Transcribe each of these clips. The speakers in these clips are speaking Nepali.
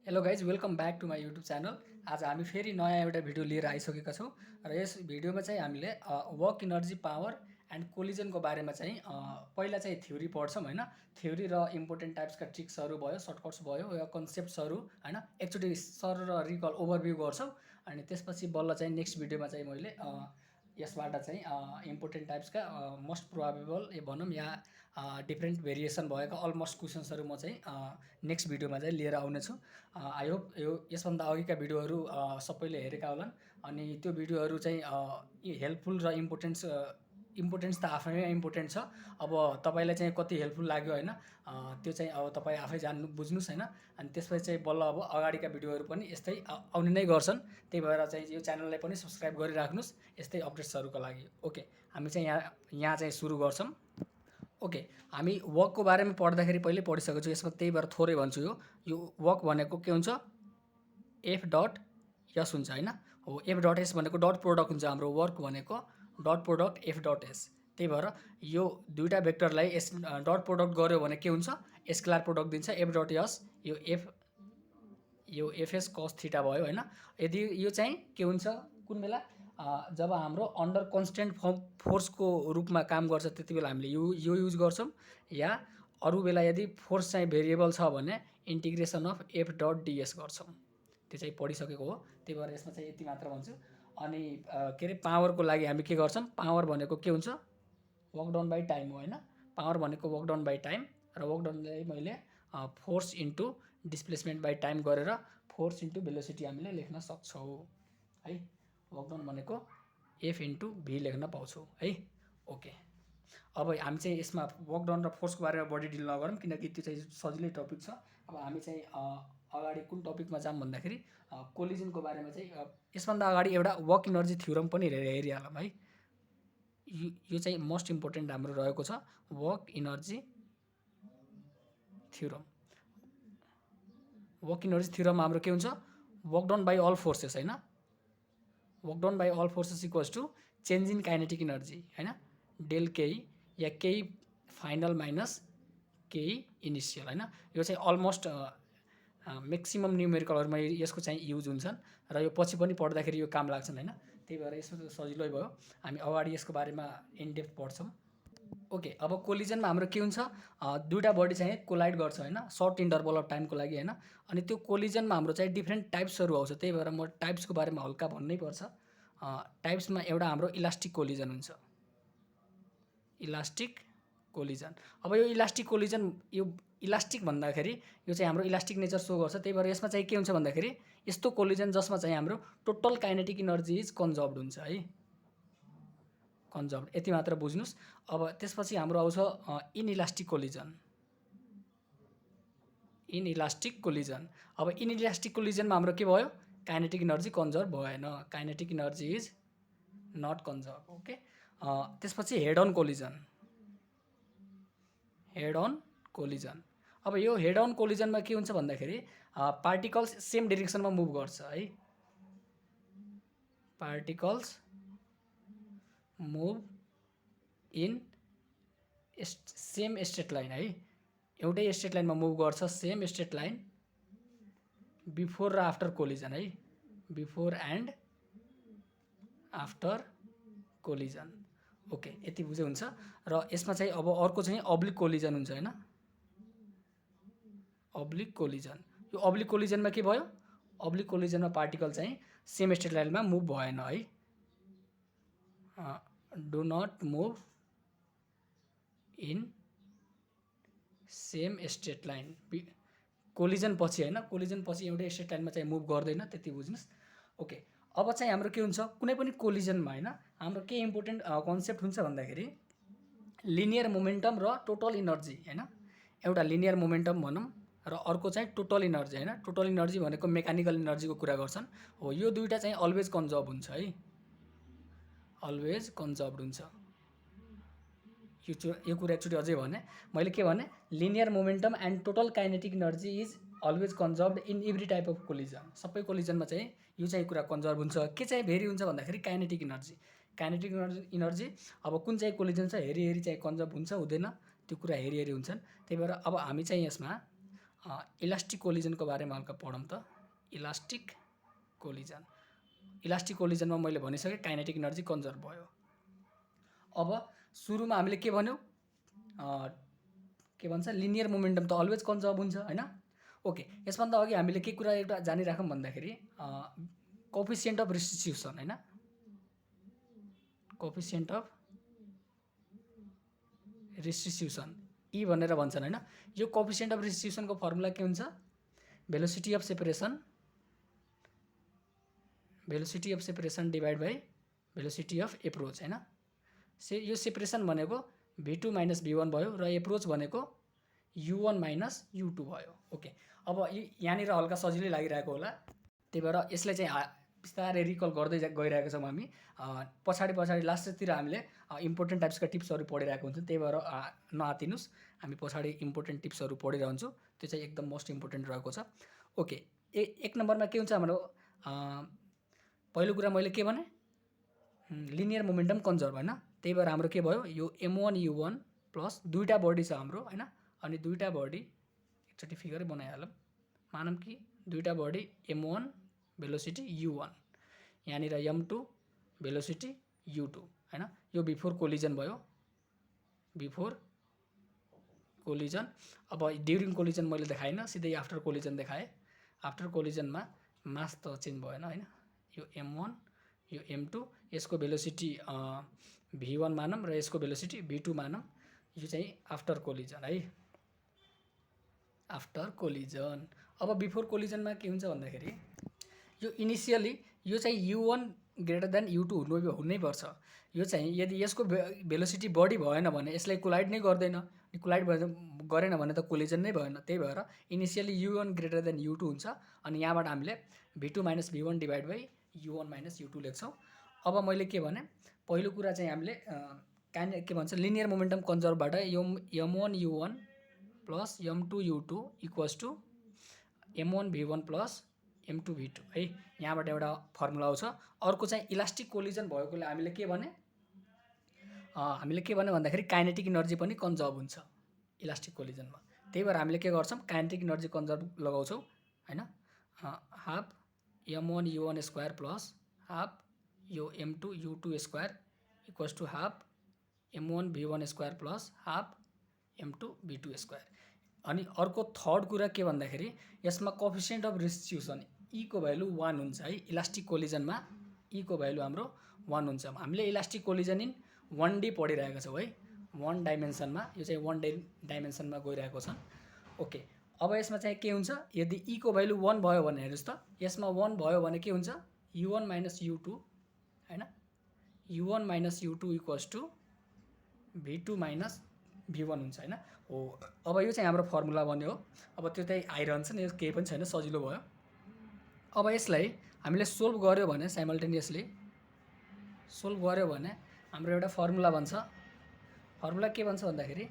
Hello guys welcome back to my YouTube channel. आज हामी फेरि नयाँ एउटा भिडियो लिएर आइसकेका छौँ र यस भिडियोमा चाहिँ हामीले वर्क इनर्जी पावर एन्ड कोलिजनको बारेमा चाहिँ पहिला चाहिँ थ्योरी पढ्छौँ होइन। थ्योरी र इम्पोर्टेन्ट टाइप्सका ट्रिक्सहरू भयो, सर्टकट्स भयो या कन्सेप्ट्सहरू होइन एकचोटि सर र रिकल ओभरभ्यू गर्छौँ। अनि त्यसपछि बल्ल चाहिँ नेक्स्ट भिडियोमा चाहिँ मैले यसबाट चाहिँ इम्पोर्टेन्ट टाइप्सका मोस्ट प्रोबेबल भनौँ या डिफ्रेन्ट भेरिएसन भएका अलमोस्ट क्वेसन्सहरू म चाहिँ नेक्स्ट भिडियोमा चाहिँ लिएर आउनेछु। आई होप यसभन्दा अघिका भिडियोहरू सबैले हेरेका होलान्। अनि त्यो भिडियोहरू चाहिँ हेल्पफुल र इम्पोर्टेन्स त आफैमा इम्पोर्टेन्ट छ। अब तपाईँलाई चाहिँ कति हेल्पफुल लाग्यो होइन, त्यो चाहिँ अब तपाईँ आफै जान्नु बुझ्नुहोस् होइन। अनि त्यसपछि चाहिँ बल्ल अब अगाडिका भिडियोहरू पनि यस्तै आउने नै गर्छन्। त्यही भएर चाहिँ यो च्यानललाई पनि सब्सक्राइब गरिराख्नुहोस् यस्तै अपडेट्सहरूको लागि। ओके, हामी चाहिँ यहाँ चाहिँ सुरु गर्छौँ। ओके, हामी वर्कको बारेमा पढ्दाखेरि पहिले पढिसकेको छु, यसमा त्यही भएर थोरै भन्छु। यो वर्क भनेको के हुन्छ, एफ डट एस हुन्छ होइन। हो, एफ डट एस भनेको डट प्रोडक्ट हुन्छ। हाम्रो वर्क भनेको dot product F dot S. त्यही भएर यो दुईवटा भेक्टरलाई डट प्रोडक्ट गऱ्यो भने के हुन्छ, स्केलर प्रोडक्ट दिन्छ एफ डट एस। यो एफएस कस थीटा भयो होइन। यदि यो चाहिँ के हुन्छ कुन बेला जब हाम्रो अन्डर कन्स्टेन्ट फोर्सको रूपमा काम गर्छ त्यति बेला हामीले यो युज गर्छौँ। या अरू बेला यदि फोर्स चाहिँ भेरिएबल छ भने integration of f dot ds गर्छौँ। त्यो चाहिँ पढिसकेको हो, त्यही भएर यसमा चाहिँ यति मात्र भन्छु। अनि के अरे पावरको लागि हामी के गर्छौँ, पावर भनेको के हुन्छ, वर्क डन बाई टाइम हो होइन। पावर भनेको वर्क डन बाई टाइम र वर्क डनलाई मैले force into displacement by time गरेर फोर्स इन्टु भेलोसिटी हामीले लेख्न सक्छौँ है। वर्क डन भनेको एफ इन्टु भी लेख्न पाउँछौँ है। ओके, अब हामी चाहिँ यसमा वर्क डन र फोर्सको बारेमा बढी डिल नगरौँ किनकि त्यो चाहिँ सजिलै टपिक छ। अब हामी चाहिँ अगाडि कुन टपिकमा जाऊँ भन्दाखेरि कोलिजनको बारेमा चाहिँ यसभन्दा अगाडि एउटा वर्क इनर्जी थ्योरम पनि हेरिहालौँ है। यो चाहिँ मोस्ट इम्पोर्टेन्ट हाम्रो रहेको छ, work energy theorem. Work energy theorem हाम्रो के हुन्छ, work done by all forces होइन। Work done by all forces equals to change in kinetic energy होइन, डेल केही या केही फाइनल माइनस केही इनिसियल होइन। यो चाहिँ अलमोस्ट म्याक्सिमम न्युमेरिकलहरूमा यसको चाहिँ युज हुन्छन् र यो पछि पनि पढ्दाखेरि यो काम लाग्छन् होइन। त्यही भएर यसमा सजिलै भयो, हामी अगाडि यसको बारेमा इनडेप्थ पढ्छौँ। ओके, अब कोलिजनमा हाम्रो के हुन्छ, दुईवटा बडी चाहिँ कोलाइड गर्छ होइन सर्ट इन्टरभल अफ टाइमको लागि होइन। अनि त्यो कोलिजनमा हाम्रो चाहिँ डिफ्रेन्ट टाइप्सहरू आउँछ, त्यही भएर म टाइप्सको बारेमा हल्का भन्नै पर्छ। टाइप्समा एउटा हाम्रो इलास्टिक कोलिजन हुन्छ, इलास्टिक कोलिजन। अब यो इलास्टिक कोलिजन, यो इलास्टिक भन्दाखेरि यो चाहिँ हाम्रो इलास्टिक नेचर सो गर्छ। त्यही भएर यसमा चाहिँ के हुन्छ भन्दाखेरि यस्तो कोलिजन जसमा चाहिँ हाम्रो टोटल काइनेटिक इनर्जी इज कन्जर्भड हुन्छ है, कन्जर्भड, यति मात्र बुझ्नुहोस्। अब त्यसपछि हाम्रो आउँछ इनइलास्टिक कोलिजन। इनइलास्टिक कोलिजन, अब इनइलास्टिक कोलिजनमा हाम्रो के भयो, काइनेटिक इनर्जी कन्जर्भ भएन, kinetic energy is not conserve. Okay, त्यसपछि head on collision, head on collision. अब यो हेड अन कोलिजनमा के हुन्छ भन्दाखेरि पार्टिकल्स सेम डिरेक्सनमा मुभ गर्छ है, particles move in same straight line है, एउटै स्ट्रेट लाइनमा मुभ गर्छ, सेम स्ट्रेट लाइन बिफोर र आफ्टर कोलिजन है, before and after collision. Okay, यति बुझे हुन्छ। र यसमा चाहिँ अब अर्को चाहिँ अब्लिक कोलिजन हुन्छ होइन, अब्लिक कोलिजन। यो अब्लिक कोलिजनमा के भयो, अब्लिक कोलिजनमा पार्टिकल चाहिँ सेम स्ट्रेट लाइनमा मुभ भएन है, do not move in same straight line. Collision पछि होइन, कोलिजन पछि एउटै स्ट्रेट लाइनमा चाहिँ मुभ गर्दैन, त्यति बुझ्नुहोस्। ओके, अब चाहिँ हाम्रो के हुन्छ, कुनै पनि कोलिजनमा होइन हाम्रो के इम्पोर्टेन्ट कन्सेप्ट हुन्छ भन्दाखेरि लिनियर मोमेन्टम र टोटल इनर्जी होइन। एउटा लिनियर मोमेन्टम भनौँ र अर्को चाहिँ टोटल इनर्जी होइन। टोटल इनर्जी भनेको मेकानिकल इनर्जीको कुरा गर्छन् हो। यो दुईवटा चाहिँ अलवेज कन्जर्भ हुन्छ है, अलवेज कन्जर्भ हुन्छ। यो कुरा एकचोटि अझै भने मैले के भने, linear momentum and total kinetic energy is always conserved in every type of collision. सबै कोलिजनमा चाहिँ यो चाहिँ कुरा कन्जर्भ हुन्छ। के चाहिँ भेरी हुन्छ भन्दाखेरि काइनेटिक इनर्जी, काइनेटिक इनर्जी अब कुन चाहिँ कोलिजन छ हेरी हेरी चाहिँ कन्जर्भ हुन्छ हुँदैन, त्यो कुरा हेरी हेरी हुन्छन्। त्यही भएर अब हामी चाहिँ यसमा इलास्टिक कोलिजनको बारेमा हल्का पढौँ त। इलास्टिक कोलिजनमा मैले भनिसकेँ काइनेटिक एनर्जी कन्जर्भ भयो। अब सुरुमा हामीले के भन्यौँ, के भन्छ, लिनियर मोमेन्टम त अलवेज कन्जर्भ हुन्छ हैन। ओके, यसभन्दा अघि हामीले के कुरा एउटा जानिराखौँ भन्दाखेरि कोफिसिएन्ट अफ रेस्टिट्युसन हैन, कोफिसिएन्ट अफ रेस्टिट्युसन ई भनेर भन्छन् हैन। यो कोफिसिएन्ट अफ रेस्टिट्युसनको फर्मुला के हुन्छ, velocity of separation divide by velocity of approach हैन। यो सेपरेसन भनेको v2 माइनस v1 भयो र एप्रोच भनेको u1 माइनस u2 भयो। ओके, अब यहाँनिर हल्का सजिलै लागिरहेको होला, त्यही भएर यसलाई चाहिँ बिस्तारै रिकल गर्दै गइरहेको छौँ हामी। पछाडि लास्टतिर हामीले इम्पोर्टेन्ट टाइप्सका टिप्सहरू पढिरहेको हुन्छौँ, त्यही भएर नआतिनुस्, हामी पछाडि इम्पोर्टेन्ट टिप्सहरू पढिरहन्छौँ, त्यो चाहिँ एकदम मोस्ट इम्पोर्टेन्ट रहेको छ। ओके, एक नम्बरमा के हुन्छ हाम्रो, पहिलो कुरा मैले के भने, लिनियर मोमेन्टम कन्जर्भ हैन। त्यही भएर हाम्रो के भयो, यो m1 u1 प्लस दुईवटा बडी छ हाम्रो हैन, अनि दुईवटा बडी एकचोटि फिगरै बनाइहालौँ। मानौँ कि दुईवटा बडी m1 भेलोसिटी u1, यहाँनिर m2 भेलोसिटी u2 हैन। यो बिफोर कोलिजन भयो, बिफोर कोलिजन। अब ड्युरिङ कोलिजन मैले देखाइनँ, सिधै आफ्टर कोलिजन देखाएँ। आफ्टर कोलिजनमा मास त चेन्ज भएन हैन। यो m1 यो m2, यसको भेलोसिटी v1 मानौँ र यसको भेलोसिटी v2 मानौँ। यो चाहिँ आफ्टर कोलिजन है, आफ्टर कोलिजन। अब बिफोर कोलिजनमा के हुन्छ भन्दाखेरि, यो इनिसियली यो चाहिँ u1 ग्रेटर देन u2 हुनैपर्छ। यो चाहिँ यदि यसको भेलोसिटी बढी भएन भने यसलाई कोलाइड नै गर्दैन, कोलाइड गरेन भने त कोलिजन नै भएन। त्यही भएर initially u1 greater than u2 हुन्छ, अनि यहाँबाट हामीले v2 minus v1 divide by u1 minus u2 लेख्छौँ। अब मैले के भने, पहिलो कुरा चाहिँ हामीले के भन्छ, लिनियर मोमेन्टम कन्जर्भबाट m1 u1 plus m2 u2 equals to m1 v1 plus m2 v2 है, यहाँबाट एउटा फर्मुला आउँछ। अर्को चाहिँ इलास्टिक कोलिजन भएकोले हामीले के भने, भन्दाखेरि काइनेटिक एनर्जी पनि कन्जर्भ हुन्छ इलास्टिक कोलिजनमा। त्यही भएर हामीले के गर्छौँ, काइनेटिक एनर्जी कन्जर्भ लगाउँछौँ हैन। Half m1 u1 square plus half यो m2 u2 square equals to half m1 v1 square plus half m2 v2 square. अनि अर्को थर्ड कुरा के भन्दाखेरि, यसमा कोफिसिएन्ट अफ रेस्टिट्युसन ई को भ्यालु 1 हुन्छ है। इलास्टिक कोलिजनमा ई को भ्यालु हाम्रो 1 हुन्छ। हामीले इलास्टिक कोलिजन इन 1D पढिरहेका छौँ है, 1 डाइमेन्सनमा। यो चाहिँ 1 डाइमेन्सनमा गइरहेको छ। ओके, अब यसमा चाहिँ के हुन्छ, यदि ई को भ्यालु 1 भयो भने हेर्नुहोस् त, यसमा 1 भयो भने के हुन्छ, u1 माइनस u2 हैन, u1 minus u2 equals to v2 minus v1 हुन्छ हैन। हो, अब यो चाहिँ हाम्रो फर्मुला बन्यो हो। अब त्यो चाहिँ आइरहन्छ नि, केही पनि छैन, सजिलो भयो। अब यसलाई हामीले सोल्भ गर्यो भने, साइमल्टेनियसली सोल्भ गर्यो भने हाम्रो एउटा फर्मुला बन्छ। फर्मुला के भन्छ भन्दाखेरि,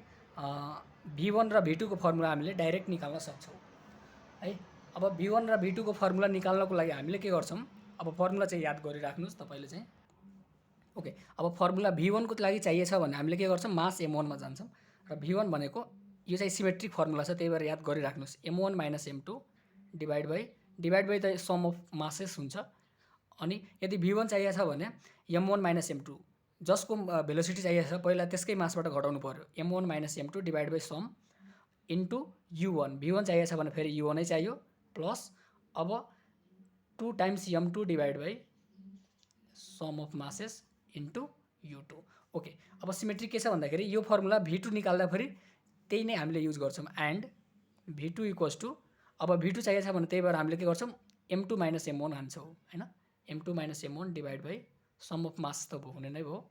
v1 र v2 को फर्मुला हामीले डाइरेक्ट निकाल्न सक्छौँ है। अब v1 र v2 को फर्मुला निकाल्नको लागि हामीले के गर्छौँ, अब फर्मुला चाहिँ याद गरिराख्नुहोस् तपाईँले चाहिँ। ओके, अब फर्मुला v1 को लागि चाहिएछ भने हामीले के गर्छौँ, मास m1 मा जान्छौँ, र v1 भनेको यो चाहिँ सिमेट्रिक फर्मुला छ, त्यही भएर याद गरिराख्नुहोस्, m1 minus m2 divide by त सम अफ मासेस हुन्छ। अनि यदि v1 चाहिएछ भने m1 माइनस m2, जसको भेलोसिटी चाहिएछ पहिला त्यसकै मासबाट घटाउनु पर्यो, m1 minus m2 divide by sum into u1। v1 चाहिएछ भने फेरि u1 नै चाहियो, प्लस अब 2 times m2 divide by sum of masses into u2। Okay, अब सिमेट्रिक के छ भन्दाखेरि, यो फर्मुला v2 निकाल्दा फेरि त्यही नै हामीले युज गर्छौँ, एन्ड v2 इक्वल्स टु, अब v2 चाहिएछ भने त्यही भएर हामीले के गर्छौँ, m2 माइनस m1 हान्छौँ हैन, m2 minus m1 divide by sum of mass त हुने नै भयो।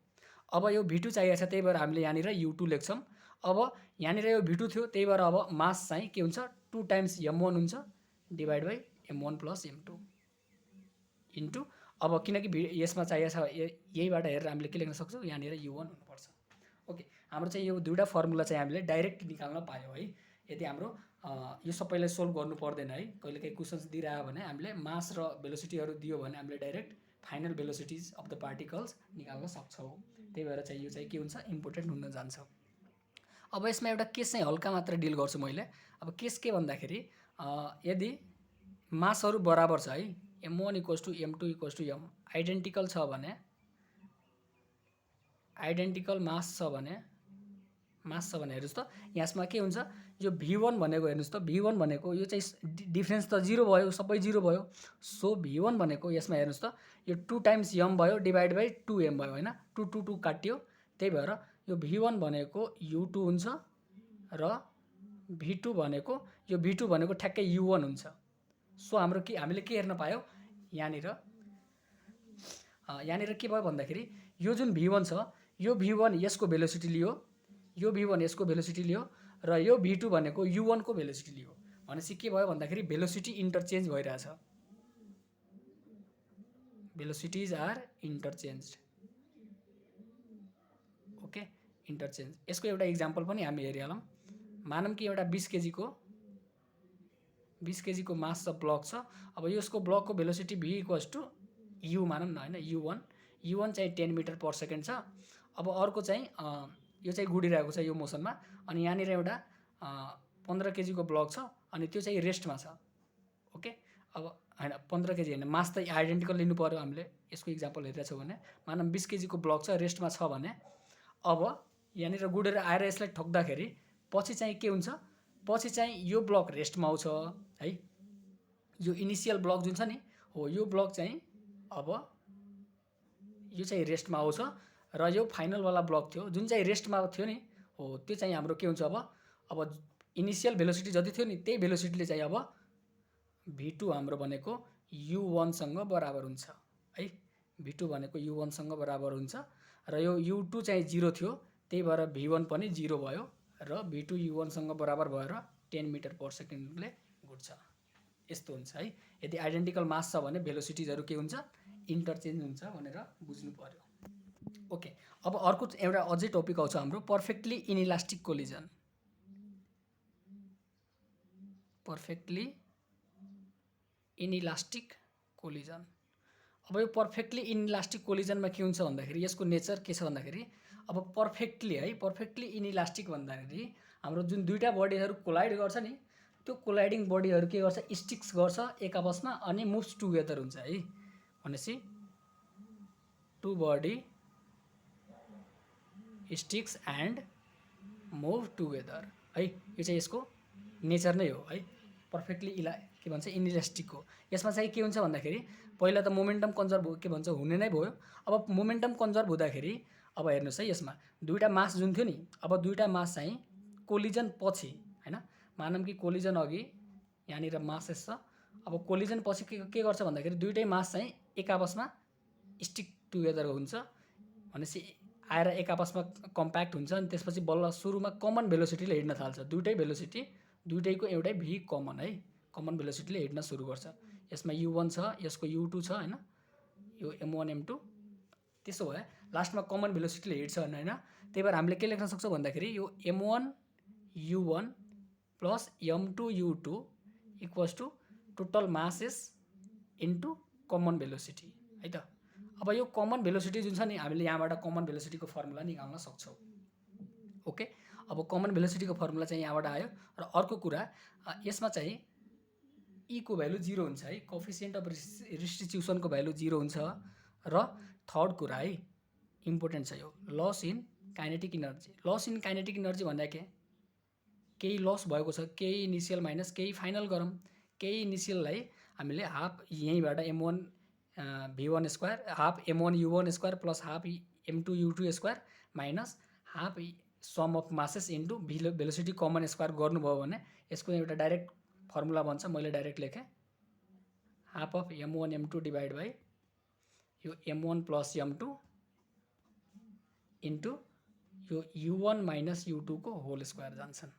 अब यो v2 चाहिएछ, त्यही भएर हामीले यहाँनिर u2 लेख्छौँ। अब यहाँनिर यो v2 थियो, त्यही भएर अब मास चाहिँ के हुन्छ, 2 टाइम्स m1 हुन्छ divide by m1 plus m2 into, अब किनकि यसमा चाहिएछ, यहीबाट हेरेर हामीले के लेख्न सक्छौँ, यहाँनिर u1 हुनुपर्छ। ओके, हाम्रो चाहिँ यो दुईवटा फर्मुला चाहिँ हामीले डाइरेक्ट निकाल्न पायौँ है। यदि हाम्रो यो सबैलाई सोल्भ गर्नु पर्दैन है, कहिले काहीँ क्वेसन्स दिइरह्यो भने हामीले मास र भेलोसिटीहरू दियो भने हामीले direct final velocities of the particles निकाल्न सक्छौँ। त्यही भएर चाहिँ यो चाहिँ के हुन्छ, इम्पोर्टेन्ट हुन जान्छ। अब यसमा एउटा केस चाहिँ हल्का मात्र डिल गर्छु मैले। अब केस के भन्दाखेरि यदि मासहरू बराबर छ है, m1 = m2 = m, आइडेन्टिकल छ भने, आइडेन्टिकल मास छ भने हेर्नुस् त यसमा के हुन्छ, यो v1 भनेको हेर्नुस् त, v1 भनेको यो चाहिँ डिफरेन्स त 0 भयो, सबै 0 भयो। सो v1 भनेको यसमा हेर्नुस् त यो 2 टाइम्स m भयो डिभाइड बाइ 2m भयो हैन, 2 2 2 काटियो। त्यही भएर यो v1 भनेको u2 हुन्छ र v2 भनेको यो v2 भनेको ठ्याक्कै u1 हुन्छ। सो हाम्रो के हामीले के हेर्न पायौ यहाँनिर, यहाँनिर के भयो भन्दाखेरि यो जुन v1 छ, यो v1 यसको भेलोसिटी लियो, यो v1 यसको भेलोसिटी लियो र यो v2 भनेको u1 को भेलोसिटी लियो। भनेपछि के भयो भन्दाखेरि भेलोसिटी इन्टरचेन्ज भइरहेछ, velocities are interchanged. Okay, interchange. यसको एउटा इक्जाम्पल पनि हामी हेरिहालौँ। मानौँ कि एउटा 20 केजी को मास छ, ब्लक छ। अब यसको ब्लकको भेलोसिटी v = u मानौँ न हैन, u1 चाहिँ 10 मिटर पर सेकेन्ड छ। अब अर्को चाहिँ यो चाहिँ गुडिरहेको छ यो मोसनमा, अनि यहाँनिर एउटा 15 केजी को ब्लक छ अनि त्यो चाहिँ रेस्टमा छ। ओके, अब हैन 15 केजी हैन, मास त आइडेन्टिकल लिनु पर्यो हामीले। यसको इक्जाम्पल हेरिरहेछौँ भने मानौँ 20 केजी को ब्लक छ, रेस्टमा छ भने अब यहाँनिर गुडेर आएर यसलाई ठोक्दाखेरि पछि चाहिँ के हुन्छ, पछि चाहिँ यो ब्लक रेस्टमा आउँछ है। यो इनिसियल ब्लक जुन छ नि हो, यो ब्लक चाहिँ अब यो चाहिँ रेस्टमा आउँछ र यो फाइनल वाला ब्लक थियो जुन चाहिँ रेस्टमा थियो नि हो, त्यो चाहिँ हाम्रो के हुन्छ, अब इनिसियल भेलोसिटी जति थियो नि त्यही भेलोसिटीले चाहिँ अब v2 हाम्रो भनेको u1 सँग बराबर हुन्छ है। v2 भनेको u1 सँग बराबर हुन्छ र यो u2 चाहिँ 0 थियो, त्यही भएर v1 पनि 0 भयो र v2 u1 सँग बराबर भएर 10 मिटर पर सेकेन्डले घुट्छ। यस्तो हुन्छ है। यदि आइडेन्टिकल मास छ भने भेलोसिटिजहरू के हुन्छ, इन्टरचेन्ज हुन्छ भनेर बुझ्नु पर्यो। ओके, अब अर्को एउटा अझै टपिक आउँछ हाम्रो perfectly inelastic collision. Perfectly inelastic collision. अब यो पर्फेक्टली इनइलास्टिक कोलिजनमा के हुन्छ भन्दाखेरि यसको नेचर के छ भन्दाखेरि, अब पर्फेक्टली इनइलास्टिक भन्दाखेरि हाम्रो जुन दुईटा बडीहरू कोलाइड गर्छ नि, त्यो कोलाइडिङ बडीहरू के गर्छ, स्टिक्स गर्छ एक आपसमा अनि मुभ्स टुगेदर हुन्छ है। भनेपछि two body sticks and move together है, यो चाहिँ यसको नेचर नै हो है। पर्फेक्टली के भन्छ, इनइलास्टिकको यसमा चाहिँ के हुन्छ भन्दाखेरि पहिला त मोमेन्टम कन्जर्भ के भन्छ हुने नै भयो। अब मोमेन्टम कन्जर्भ हुँदाखेरि अब हेर्नुहोस् है, यसमा दुईटा मास जुन थियो नि, अब दुईटा मास चाहिँ कोलिजन पछि हैन, मानौँ कि कोलिजन अघि यहाँनिर मासेस छ, अब कोलिजन पछि के गर्छ भन्दाखेरि दुईटै मास चाहिँ एक आपसमा स्टिक टुगेदर हुन्छ। भनेपछि आएर एक आपसमा कम्प्याक्ट हुन्छ अनि त्यसपछि बल्ल सुरुमा कमन भेलोसिटीले हिँड्न थाल्छ। दुईटै भेलोसिटी, दुईटैको एउटै v कमन है, कमन भेलोसिटीले हिँड्न सुरु गर्छ। यसमा u1 छ, यसको u2 छ हैन, यो m1 m2। त्यसो भए लास्टमा कमन भेलोसिटीले हिँड्छ हैन। त्यही भएर हामीले के लेख्न सक्छौँ भन्दाखेरि यो m1 u1 plus m2 u2 equals to total masses into common velocity है त। अब यो कमन भेलोसिटी जुन छ नि, हामीले यहाँबाट कमन भेलोसिटीको फर्मुला निकाल्न सक्छौँ। ओके, अब कमन भेलोसिटीको फर्मुला चाहिँ यहाँबाट आयो। र अर्को कुरा यसमा चाहिँ ई को भ्यालु 0 हुन्छ है, कोफिसिएन्ट अफ रिस्टिट्युसनको भ्यालु 0 हुन्छ। र थर्ड कुरा है, इम्पोर्टेन्ट छ यो, loss in kinetic energy. Loss in kinetic energy भन्दा केही लस भएको छ, केही इनिसियल माइनस केही फाइनल गरौँ। केही इनिसियललाई हामीले हाफ यहीँबाट m1 v1 square, half m1 u1 square plus half m2 u2 square minus half sum of masses into velocity common square गर्नुभयो भने यसको एउटा डाइरेक्ट फर्मुला बन्छ। मैले डाइरेक्ट लेखेँ, half of m1 m2 divide by यो m1 प्लस m2 इन्टु यो u1 माइनस u2 को होल स्क्वायर जान्छन्।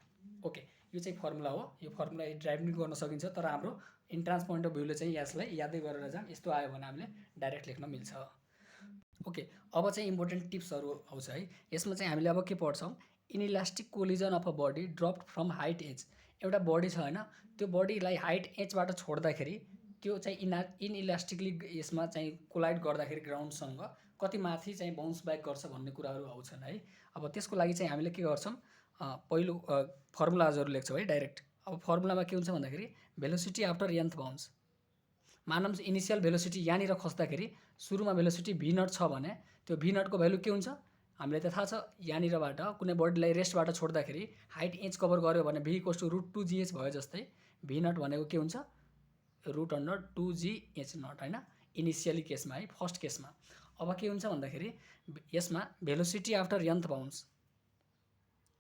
ओके, यो चाहिँ फर्मुला हो। यो फर्मुला ड्राइभ पनि गर्न सकिन्छ, तर हाम्रो इन्ट्रान्स पोइन्ट अफ भ्यूले चाहिँ यसलाई यादै गरेर जाम। यस्तो आयो भने हामीले डाइरेक्ट लेख्न मिल्छ। ओके, अब चाहिँ इम्पोर्टेन्ट टिप्सहरू आउँछ है। यसमा चाहिँ हामीले अब के पढ्छौँ, inelastic collision of a body dropped from height h. एउटा बडी छ हैन, त्यो बडीलाई हाइट एजबाट छोड्दाखेरि त्यो चाहिँ इनइलास्टिकली यसमा चाहिँ कोलाइड गर्दाखेरि ग्राउन्डसँग कति माथि चाहिँ बाउन्स ब्याक गर्छ भन्ने कुराहरू आउँछन् है। अब त्यसको लागि चाहिँ हामीले के गर्छौँ, पहिलो फर्मुला हजुर लेख्छौँ है डाइरेक्ट। अब फर्मुलामा के हुन्छ भन्दाखेरि भेलोसिटी आफ्टर nth बाउन्स, मानौँ इनिसियल भेलोसिटी यहाँनिर खस्दाखेरि सुरुमा भेलोसिटी v नट छ भने त्यो v नटको भ्यालु के हुन्छ हामीलाई त थाहा छ। यहाँनिरबाट कुनै बडीलाई रेस्टबाट छोड्दाखेरि हाइट एच कभर गर्यो भने v इक्वल्स टु √2gh भयो जस्तै v नट भनेको के हुन्छ √2gh नट होइन, इनिसियली केसमा है, फर्स्ट केसमा। अब के हुन्छ भन्दाखेरि यसमा velocity after nth bounce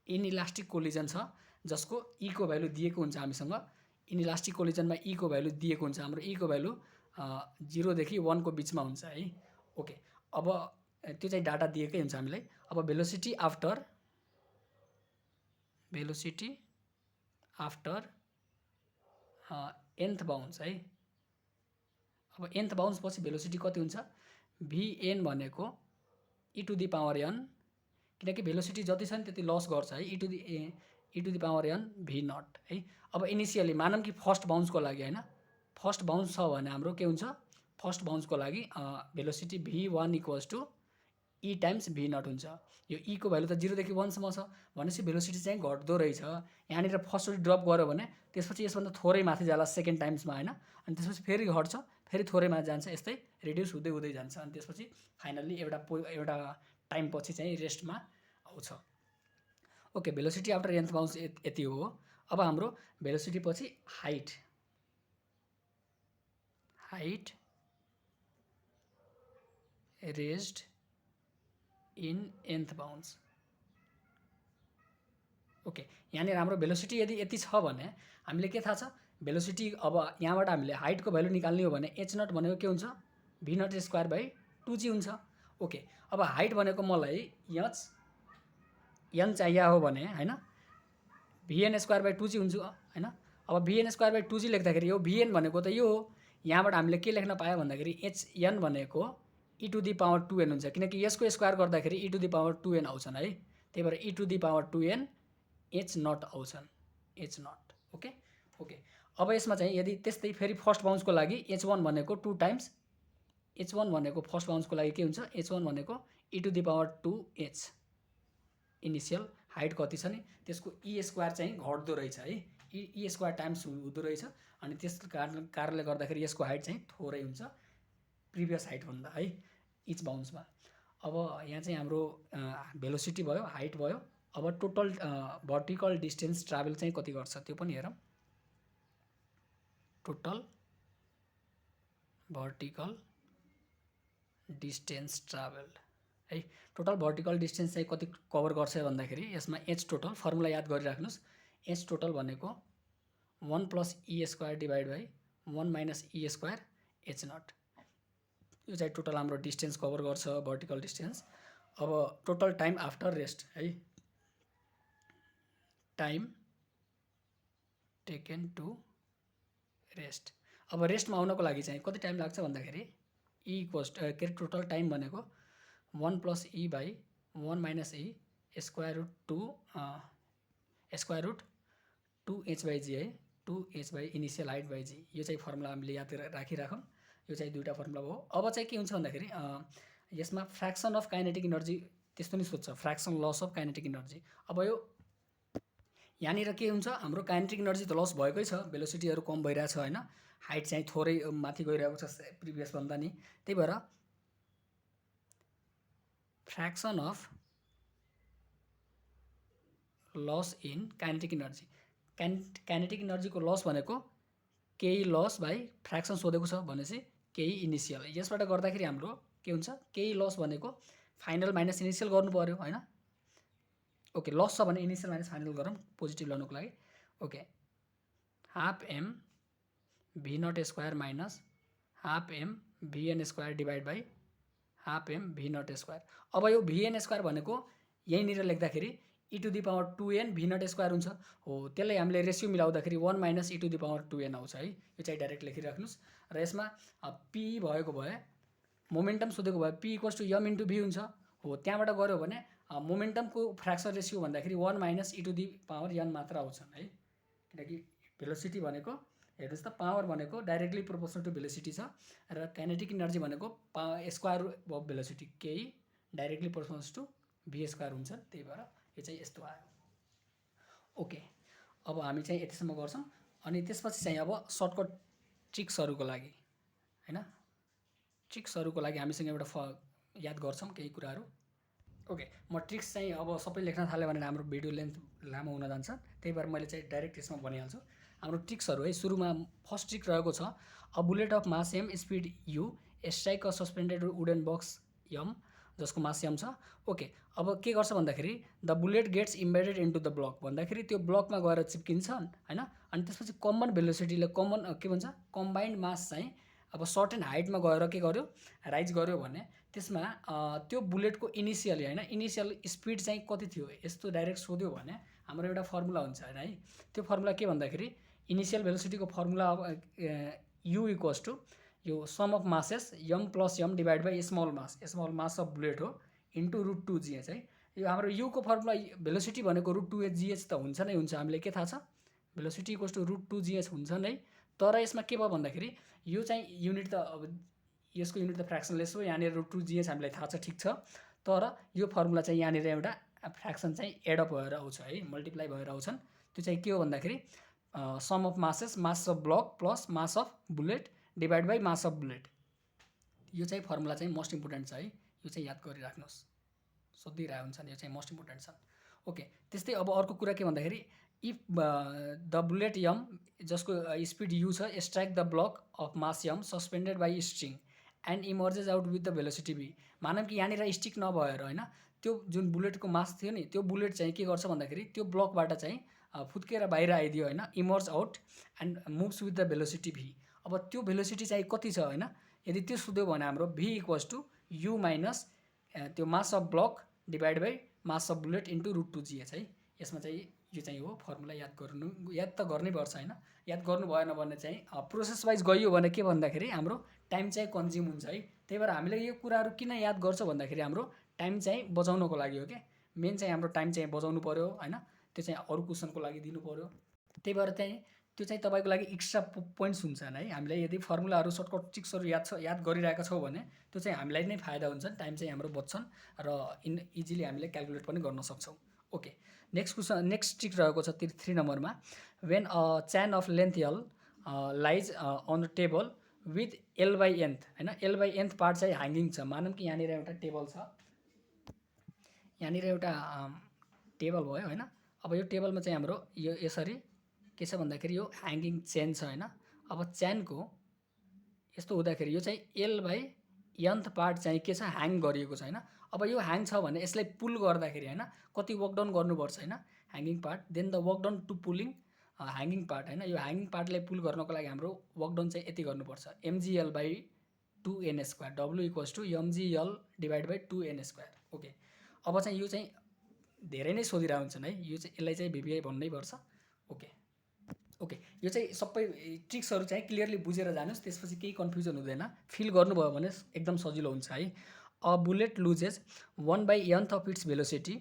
inelastic collision छ जसको ई को भ्यालु दिएको हुन्छ हामीसँग। इनइलास्टिक कोलिजनमा ई को भ्यालु दिएको हुन्छ, हाम्रो ई को भ्यालु 0 देखि 1 को बिचमा हुन्छ है। ओके, अब त्यो चाहिँ डाटा दिएकै हुन्छ हामीलाई। अब भेलोसिटी आफ्टर nth बाउन्स है। अब nth बाउन्स पछि भेलोसिटी कति हुन्छ vn भनेको e to the power n, किनकि भेलोसिटी जति छ नि त्यति लस गर्छ है, e to the power n v naught है। अब इनिसियली मानौँ कि फर्स्ट बाउन्सको लागि होइन, फर्स्ट बाउन्स छ भने हाम्रो के हुन्छ फर्स्ट बाउन्सको लागि velocity v1 equals to e times v naught हुन्छ। यो e को भ्यालु त 0 देखि 1 सम्म छ भनेपछि भेलोसिटी चाहिँ घट्दो रहेछ। यहाँनिर फर्स्टचोटि ड्रप गर्यो भने त्यसपछि यसभन्दा थोरै माथि जाला सेकेन्ड टाइम्समा होइन, अनि त्यसपछि फेरि घट्छ, फेरि थोरै माथि जान्छ, यस्तै रिड्युस हुँदै हुँदै जान्छ। अनि त्यसपछि फाइनल्ली एउटा टाइम पछि चाहिँ रेस्टमा आउँछ। Okay, velocity after nth bounce यति हो। अब हाम्रो भेलोसिटी पछि height raised in nth bounce. Okay, यहाँनिर हाम्रो भेलोसिटी यदि यति छ भने हामीले के थाहा छ भेलोसिटी, अब यहाँबाट हामीले हाइटको भ्यालु निकाल्ने हो भने h नट भनेको के हुन्छ v not square by 2g हुन्छ। ओके, अब हाइट भनेको मलाई n चाहिए हो भने होइन vn स्क्वायर बाई 2g हुन्छ होइन। अब vn स्क्वायर बाई 2g लेख्दाखेरि यो vn भनेको त यो हो, यहाँबाट हामीले के लेख्न पायो भन्दाखेरि hn भनेको e to the power 2n हुन्छ, किनकि यसको स्क्वायर गर्दाखेरि e to the power 2n आउँछन् है, त्यही भएर e to the power 2n h naught आउँछन्, h नट। ओके, अब यसमा चाहिँ यदि त्यस्तै फेरि फर्स्ट बाउन्सको लागि h1 भनेको 2 टाइम्स, h1 भनेको फर्स्ट बाउन्सको लागि के हुन्छ h1 भनेको e to the power 2h, initial height कति छ नि त्यसको ई स्क्वायर चाहिँ घट्दो रहेछ है, ई स्क्वायर टाइम्स हुँदो रहेछ। अनि त्यस कारणले गर्दाखेरि यसको हाइट चाहिँ थोरै हुन्छ प्रिभियस हाइटभन्दा है इच बाउन्समा। अब यहाँ चाहिँ हाम्रो भेलोसिटी भयो, हाइट भयो। अब टोटल भर्टिकल डिस्टेन्स ट्राभल चाहिँ कति गर्छ त्यो पनि हेरौँ। टोटल भर्टिकल डिस्टेन्स ट्राभल है, टोटल भर्टिकल डिस्टेन्स चाहिँ कति कभर गर्छ भन्दाखेरि यसमा एच टोटल फर्मुला याद गरिराख्नुहोस्। एच टोटल भनेको 1 plus e square divide by 1 minus e square h naught, यो चाहिँ टोटल हाम्रो डिस्टेन्स कभर गर्छ भर्टिकल डिस्टेन्स। अब टोटल टाइम आफ्टर रेस्ट है, टाइम टेकन टु रेस्ट। अब रेस्टमा आउनको लागि चाहिँ कति टाइम लाग्छ भन्दाखेरि ई इक्वल्स के अरे टोटल टाइम भनेको 1 plus e by 1 minus e square root 2h by g है, 2h by initial height by g, यो चाहिँ फर्मुला हामीले याद राखिराखौँ। यो चाहिँ दुईवटा फर्मुला हो। अब चाहिँ के हुन्छ भन्दाखेरि यसमा फ्र्याक्सन अफ काइनेटिक इनर्जी त्यस्तो नि सोध्छ, fraction loss of kinetic energy. अब यो यहाँनिर के हुन्छ हाम्रो काइनेटिक इनर्जी त लस भएकै छ, भेलोसिटीहरू कम भइरहेछ होइन, हाइट चाहिँ थोरै माथि गइरहेको छ प्रिभियस भन्दा नि, त्यही भएर fraction of loss in kinetic energy, kinetic इनर्जीको लस भनेको केही लस बाई फ्र्याक्सन सोधेको छ भनेपछि केही इनिसियल, यसबाट गर्दाखेरि हाम्रो के हुन्छ केही लस भनेको फाइनल माइनस इनिसियल गर्नु पर्यो होइन। ओके, लस छ भने इनिसियल माइनस फाइनल गरौँ पोजिटिभ ल्याउनुको लागि। Okay, half m v not square minus half m v n square divide by half m v not square. अब यो भिएन स्क्वायर भनेको यहीँनिर लेख्दाखेरि e to the power 2n v not square हुन्छ हो, त्यसलाई हामीले रेसियो मिलाउँदाखेरि 1 minus e to the power 2n आउँछ है, यो चाहिँ डाइरेक्ट लेखिराख्नुहोस्। र यसमा पी भएको भए मोमेन्टम सोधेको भए p equals to m into v हुन्छ हो, त्यहाँबाट गऱ्यो भने मोमेन्टमको फ्र्याक्सन रेसियो भन्दाखेरि 1 minus e to the power n मात्र आउँछन् है, किनकि भेलोसिटी भनेको हेर्नुहोस् त पावर भनेको डाइरेक्टली प्रोपोर्सनल टु भेलोसिटी छ र काइनेटिक इनर्जी भनेको स्क्वायर अफ भेलोसिटी केही directly proportional to v square हुन्छ, त्यही भएर यो चाहिँ यस्तो आयो। ओके, अब हामी चाहिँ यतिसम्म गर्छौँ। अनि त्यसपछि चाहिँ अब सर्टकट ट्रिक्सहरूको लागि हैन, ट्रिक्सहरूको लागि हामीसँग एउटा याद गर्छौँ केही कुराहरू। ओके, म ट्रिक्स चाहिँ अब सबै लेख्न थाल्यो भने हाम्रो भिडियो लेन्थ लामो हुन जान्छ, त्यही भएर मैले चाहिँ डाइरेक्ट यसमा भनिहाल्छु। हाम्रो ट्रिक्सहरू है, सुरुमा फर्स्ट ट्रिक रहेको छ a bullet of mass m speed u strike a suspended wooden box M, जसको मास एम छ। ओके, अब के गर्छ भन्दाखेरि the bullet gets embedded into the block भन्दाखेरि त्यो ब्लकमा गएर चिप्किन्छ हैन। अनि त्यसपछि कमन भेलोसिटीले के भन्छ कम्बाइन्ड मास चाहिँ अब सर्टेन हाइटमा गएर के गर्यो राइज गर्यो भने त्यसमा त्यो बुलेटको इनिसियली हैन इनिसियल स्पिड चाहिँ कति थियो यस्तो डाइरेक्ट सोध्यो भने हाम्रो एउटा फर्मुला हुन्छ है। त्यो फर्मुला के भन्दाखेरि इनिसियल भेलोसिटीको फर्मुला अब यु इक्वल्स टु यो सम अफ मासेस यम प्लस यम divide by small mass of bullet हो इन्टु रुट 2 जिएच है। यो हाम्रो युको फर्मुला भेलोसिटी भनेको रुट 2 जिएच त हुन्छ नै हुन्छ, हामीलाई के थाहा छ भेलोसिटी इक्वल्स टु रुट 2 जिएच हुन्छ नै। तर यसमा के भयो भन्दाखेरि यो चाहिँ युनिट त अब यसको युनिट त फ्र्याक्सनलेस हो, यहाँनिर रुट 2 जिएच हामीलाई थाहा छ ठिक छ, तर यो फर्मुला चाहिँ यहाँनिर एउटा फ्र्याक्सन चाहिँ एडअप भएर आउँछ है, मल्टिप्लाई भएर आउँछन्। त्यो चाहिँ के हो भन्दाखेरि sum of masses mass of block plus mass of bullet divide by mass of bullet. यो चाहिँ फर्मुला चाहिँ मोस्ट इम्पोर्टेन्ट छ है, यो चाहिँ याद गरिराख्नुहोस्, सोधिरहेको हुन्छ नि, यो चाहिँ मोस्ट इम्पोर्टेन्ट छ। ओके, त्यस्तै अब अर्को कुरा के भन्दाखेरि इफ द बुलेट यम जसको स्पिड यु छ strike the block of mass m suspended by string and emerges out with the velocity v, मानौँ कि यहाँनिर स्टिक नभएर होइन त्यो जुन बुलेटको मास थियो नि त्यो बुलेट चाहिँ के गर्छ भन्दाखेरि त्यो ब्लकबाट चाहिँ फुत्केर बाहिर आइदियो होइन, emerge out and moves with the velocity v. अब त्यो भेलोसिटी चाहिँ कति छ होइन, यदि त्यो सोध्यो भने हाम्रो v equals to u minus त्यो mass of block divide by mass of bullet into root 2 gh है। यसमा चाहिँ यो चाहिँ हो फर्मुला, याद त गर्नै पर्छ होइन, याद गर्नु भएन भने चाहिँ प्रोसेस वाइज गइयो भने के भन्दाखेरि हाम्रो टाइम चाहिँ कन्ज्युम हुन्छ है। त्यही भएर हामीले यो कुराहरू किन याद गर्छ भन्दाखेरि हाम्रो टाइम चाहिँ बचाउनको लागि हो क्या, मेन चाहिँ हाम्रो टाइम चाहिँ बचाउनु पऱ्यो होइन, त्यो चाहिँ अरू क्वेसनको लागि दिनु पऱ्यो। त्यही भएर चाहिँ त्यो चाहिँ तपाईँको लागि एक्स्ट्रा पोइन्ट्स हुन्छन् है। हामीले यदि फर्मुलाहरू सर्टकट ट्रिक्सहरू याद गरिरहेका छौँ भने त्यो चाहिँ हामीलाई नै फाइदा हुन्छ, टाइम चाहिँ हाम्रो बच्छन् र इजिली हामीले क्यालकुलेट पनि गर्न सक्छौँ। Okay, next question, next trick रहेको छ 3 नम्बरमा when a chain of length l lies on the table with l by nth होइन, एल बाई एन्थ पार्ट चाहिँ ह्याङ्गिङ छ। मानौँ कि यहाँनिर एउटा टेबल छ, यहाँनिर एउटा टेबल भयो होइन। अब यो टेबलमा चाहिँ हाम्रो यो यसरी के छ भन्दाखेरि यो ह्याङ्गिङ चेन छ होइन। अब चेनको यस्तो हुँदाखेरि यो चाहिँ एल बाई एन्थ पार्ट चाहिँ के छ ह्याङ गरिएको छ होइन। अब यो ह्याङ छ भने यसलाई पुल गर्दाखेरि होइन कति वर्क डाउन गर्नुपर्छ होइन hanging part, then the work down to pulling hanging part होइन। यो ह्याङ्गिङ पार्टलाई पुल गर्नको लागि हाम्रो वर्क डाउन चाहिँ यति गर्नुपर्छ m g l by 2n square, W equals to m g l divide by 2n square. Okay, अब चाहिँ यो चाहिँ धेरै नै सोधिरहेको हुन्छन् है, यो चाहिँ यसलाई चाहिँ भिबिआई भन्नै पर्छ। ओके, यो चाहिँ सबै ट्रिक्सहरू चाहिँ क्लियरली बुझेर जानुहोस्, त्यसपछि केही कन्फ्युजन हुँदैन, फिल गर्नुभयो भने एकदम सजिलो हुन्छ है। A bullet loses 1/n of its velocity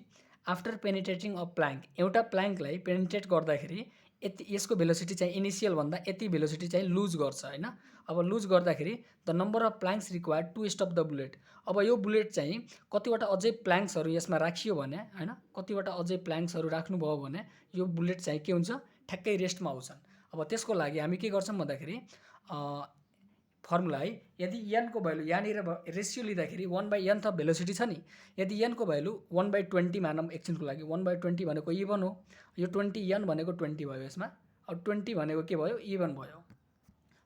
after penetrating a plank, एउटा प्लाङ्कलाई पेनिट्रेट गर्दाखेरि यति यसको भेलोसिटी चाहिँ इनिसियल भन्दा यति भेलोसिटी चाहिँ लुज गर्छ होइन। अब लुज गर्दाखेरि the number of planks required to stop the bullet, अब यो बुलेट चाहिँ कतिवटा अझै प्लाङ्क्सहरू यसमा राखियो भने होइन, कतिवटा अझै प्लाङ्क्सहरू राख्नुभयो भने यो बुलेट चाहिँ के हुन्छ ठ्याक्कै रेस्टमा आउँछन्। अब त्यसको लागि हामी के गर्छौँ भन्दाखेरि फर्मुला है, यदि एनको भ्यालु यहाँनिर रेसियो लिँदाखेरि 1/n अफ भेलोसिटी छ नि, यदि एनको भ्यालु 1/20 मानौँ एकछिनको लागि, 1/20 भनेको इभन हो, यो 20n भनेको 20 भयो यसमा, अब 20 भनेको के भयो इभन भयो।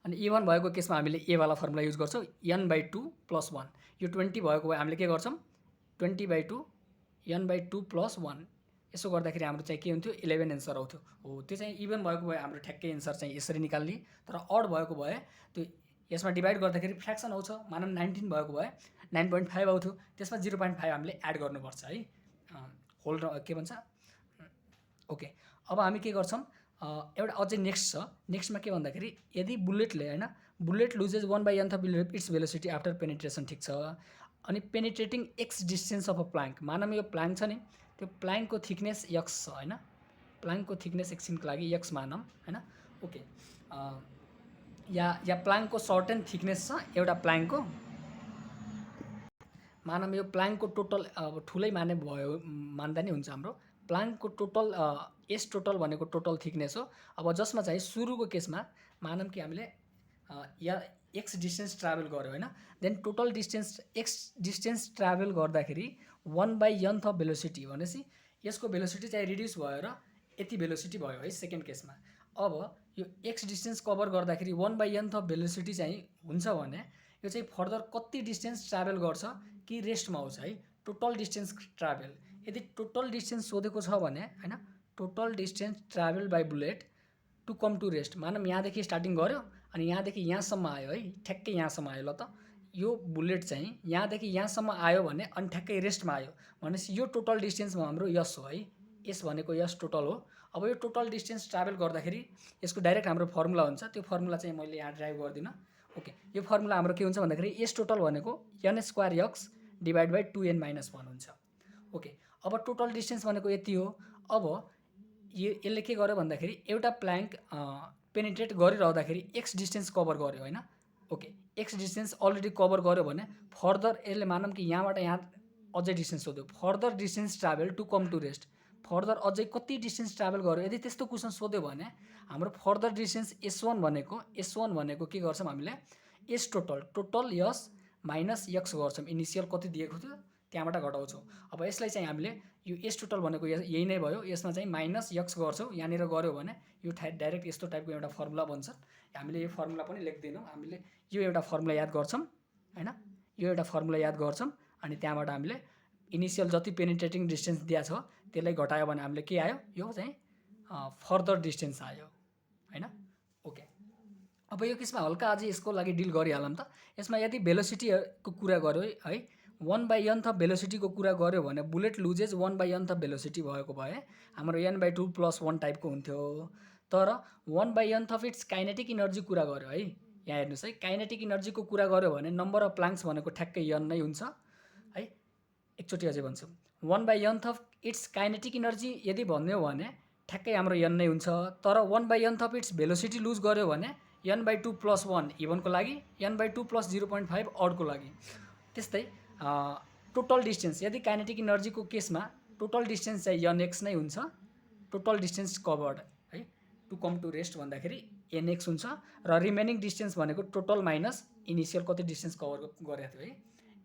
अनि इभन भएको केसमा हामीले ए वाला फर्मुला युज गर्छौँ n/2 + 1, यो 20 भएको भए हामीले के गर्छौँ 20/2 n/2 + 1, यसो गर्दाखेरि हाम्रो चाहिँ के हुन्थ्यो 11 एन्सर आउँथ्यो हो। त्यो चाहिँ इभन भएको भए हाम्रो ठ्याक्कै एन्सर चाहिँ यसरी निकाल्ने, तर अड भएको भए त्यो यसमा डिभाइड गर्दाखेरि फ्र्याक्सन आउँछ, मानौँ 19 भएको भए 9.5 आउँथ्यो, त्यसमा 0.5 हामीले एड गर्नुपर्छ है, होल के भन्छ। ओके, अब हामी के गर्छौँ एउटा अझै नेक्स्ट छ, नेक्स्टमा के भन्दाखेरि यदि बुलेटले होइन bullet loses 1/n of its velocity after penetration, ठिक छ, अनि penetrating x distance of a plank, मानौँ यो प्लाङ्क छ नि त्यो प्लाङ्कको थिकनेस x छ होइन, प्लाङ्कको थिकनेस एकछिनको लागि x मानौँ होइन। ओके, या प्लाङ्कको सर्टेन थिकनेस छ एउटा प्लाङ्कको, मानौँ यो प्लाङ्कको टोटल अब ठुलै मान्दा नि हुन्छ हाम्रो प्लाङ्कको टोटल एस टोटल भनेको टोटल थिकनेस हो। अब जसमा चाहिँ सुरुको केसमा मानौँ कि हामीले या एक्स डिस्टेन्स ट्राभल गऱ्यो होइन, then total distance x distance travel गर्दाखेरि 1/n अफ भेलोसिटी भनेपछि यसको भेलोसिटी चाहिँ रिड्युस भएर यति भेलोसिटी भयो है सेकेन्ड केसमा। अब यो एक्स डिस्टेन्स कभर गर्दाखेरि 1/n अफ भेलोसिटी चाहिँ हुन्छ भने यो चाहिँ फर्दर कति डिस्टेन्स ट्राभल गर्छ कि रेस्टमा आउँछ है, टोटल डिस्टेन्स ट्राभल। यदि टोटल डिस्टेन्स सोधेको छ भने होइन, total distance travel by bullet to come to rest, मानौँ यहाँदेखि स्टार्टिङ गऱ्यो अनि यहाँदेखि यहाँसम्म आयो है, ठ्याक्कै यहाँसम्म आयो। ल त यो बुलेट चाहिँ यहाँदेखि यहाँसम्म आयो भने अनि ठ्याक्कै रेस्टमा आयो भनेपछि यो टोटल डिस्टेन्समा हाम्रो यस हो है, यस भनेको यस टोटल हो। अब यो टोटल डिस्टेन्स ट्राभल गर्दाखेरि यसको डाइरेक्ट हाम्रो फर्मुला हुन्छ, त्यो फर्मुला चाहिँ मैले यहाँ ड्राइभ गर्दिनँ। ओके, यो फर्मुला हाम्रो के हुन्छ भन्दाखेरि एस टोटल भनेको n² डिभाइड बाई 2n-1 हुन्छ। ओके, अब टोटल डिस्टेन्स भनेको यति हो। अब यसले के गर्यो भन्दाखेरि एउटा प्लाङ्क पेनिट्रेट गरिरहँदाखेरि एक्स डिस्टेन्स कभर गर्यो होइन। Okay, x distance already cover गर्यो भने फर्दर यसले मानौँ कि यहाँबाट यहाँ अझै डिस्टेन्स सोध्यो, further distance travel to come to rest, further अझै कति डिस्टेन्स ट्राभल गर्यो। यदि त्यस्तो क्वेसन सोध्यो भने हाम्रो फर्दर डिस्टेन्स S1 भनेको के गर्छौँ हामीले, एस टोटल यस माइनस एक्स गर्छौँ, इनिसियल कति दिएको थियो त्यहाँबाट घटाउँछौँ। अब यसलाई चाहिँ हामीले यो एस टोटल भनेको यही नै भयो, यसमा चाहिँ माइनस एक्स गर्छौँ, यहाँनिर गऱ्यो भने यो डाइरेक्ट यस्तो टाइपको एउटा फर्मुला बन्छ। हामीले यो फर्मुला पनि लेख्दैनौँ, हामीले यो एउटा फर्मुला याद गर्छौँ होइन, यो एउटा फर्मुला याद गर्छौँ अनि त्यहाँबाट हामीले इनिसियल जति पेनिट्रेटिङ डिस्टेन्स दिएको छ त्यसलाई घटायो भने हामीले के आयो, यो चाहिँ फर्दर डिस्टेन्स आयो होइन। ओके, अब यो केसमा हल्का अझै यसको लागि डिल गरिहालौँ त। यसमा यदि भेलोसिटीको कुरा गऱ्यो है, 1/n अफ भेलोसिटीको कुरा गऱ्यो भने bullet loses 1/n of velocity भएको भए हाम्रो n/2 + 1 टाइपको हुन्थ्यो। तर 1/n of it's kinetic energy कुरा गऱ्यो है, यहाँ हेर्नुहोस् है, काइनेटिक इनर्जीको कुरा गऱ्यो भने नम्बर अफ प्लाङ्क्स भनेको ठ्याक्कै n नै हुन्छ है। एकचोटि अझै भन्छु, 1/n of it's kinetic energy यदि भन्यो भने ठ्याक्कै हाम्रो n नै हुन्छ। तर 1/n of its velocity loose गऱ्यो भने n/2 + 1 इभनको लागि, n/2 + 0.5 अडको लागि। त्यस्तै टोटल डिस्टेन्स यदि काइनेटिक इनर्जीको केसमा टोटल डिस्टेन्स चाहिँ nx नै हुन्छ, टोटल डिस्टेन्स कभर्ड है टु कम टु रेस्ट भन्दाखेरि nx हुन्छ र रिमेनिङ डिस्टेन्स भनेको टोटल माइनस इनिसियल कति डिस्टेन्स कभर गरेको थियो है,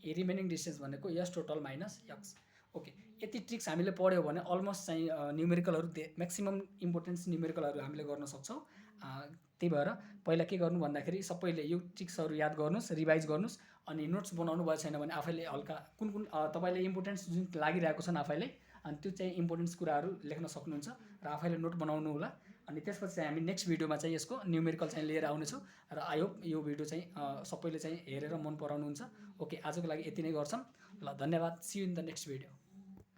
ए रिमेनिङ डिस्टेन्स भनेको यस टोटल माइनस एक्स। ओके, यति ट्रिक्स हामीले पढ्यो भने अलमोस्ट चाहिँ न्युमेरिकलहरू म्याक्सिमम् इम्पोर्टेन्स न्युमेरिकलहरू हामीले गर्न सक्छौँ। त्यही भएर पहिला के गर्नु भन्दाखेरि सबैले यो ट्रिक्सहरू याद गर्नुहोस्, रिभाइज गर्नुहोस् अनि नोट्स बनाउनु भएको छैन भने आफैले हल्का कुन तपाईँले इम्पोर्टेन्स जुन लागिरहेको छन् आफैले अनि त्यो चाहिँ इम्पोर्टेन्स कुराहरू लेख्न सक्नुहुन्छ र आफैले नोट बनाउनु होला। अनि त्यसपछि चाहिँ हामी नेक्स्ट भिडियोमा चाहिँ यसको न्युमेरिकल चाहिँ लिएर आउनेछौँ र आई होप यो भिडियो चाहिँ सबैले चाहिँ हेरेर मन पराउनुहुन्छ। ओके, आजको लागि यति नै गर्छौँ। ल, धन्यवाद। See you in the next video.